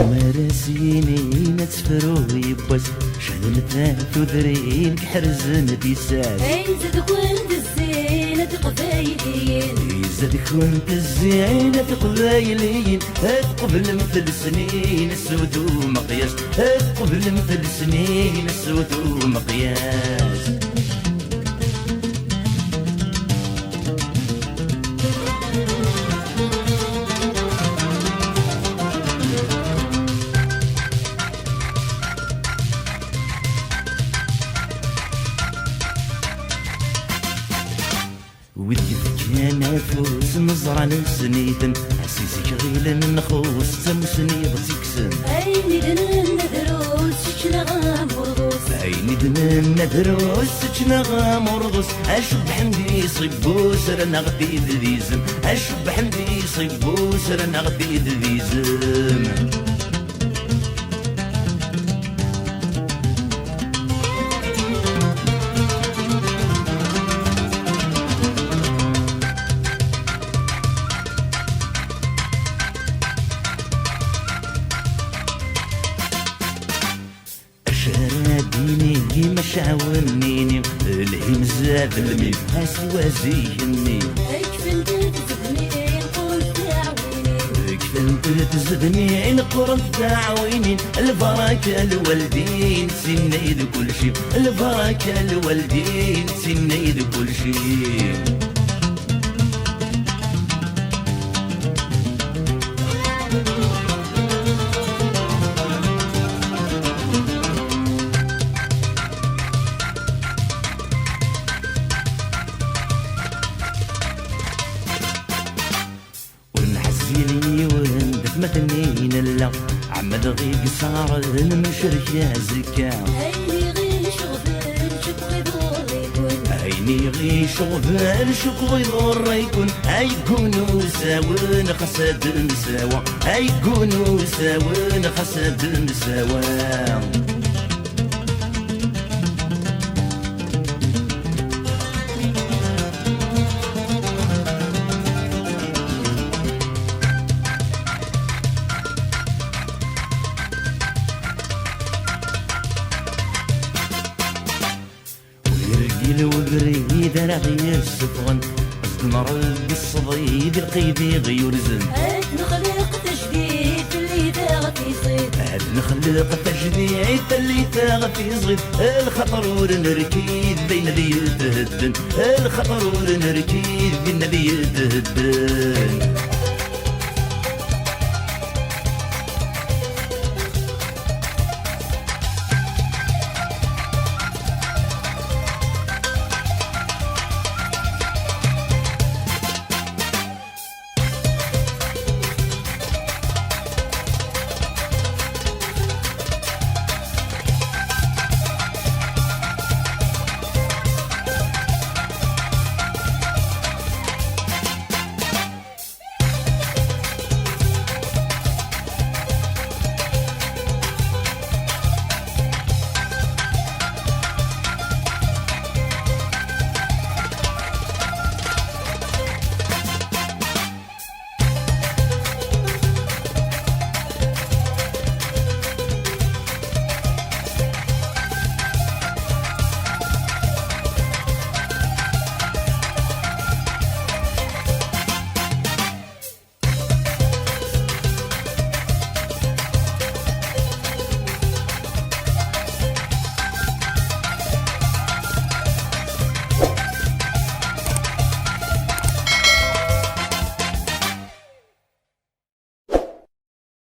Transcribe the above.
مراسيني نتفرو يبوس شهلتها تدرين كحرزن ديساس اي زاد كنت الزينة قبايلين زاد كنت الزينة قبايلين قبل مثل سنين السود ومقياس قبل مثل سنين السود ومقياس ودي كان فوز مزرعة سنيتن عسيسك غيل نخوص تمسني بسيكسن عيني دنن ندروس شكنا مرغوس عيني دنن ندروس شكنا مرغوس اشب حمدي صبوس رنا غدي ذيزم اشب حمدي صبوس رنا غدي ذيزم شراديني مش عاونيني الهيم زاد الميم هسوا زيني اكفن تزدني قلت تعويني كفن تزدني نقرن تعويني البركة الوالدين سنيد كل شي البركة الوالدين سنيد كل شي زيني وندف مثنين لا عمد غي قصار المشرك يا زكا عيني غير شغفر شكوي دور يكون عيني غي شغفر شكوي ضر يكون هيكونوا ساون خسد مساوى هيكونوا ساون خسد مساوى وبريد انا غير سفغن نرد الصديد القيدي غيور زن هاد نخلق تجديد اللي داغت يصيد هاد نخلق تجديد اللي داغت يصيد الخطر ونركيد بين ذي يتهدن الخطر ونركيد بين ذي يتهدن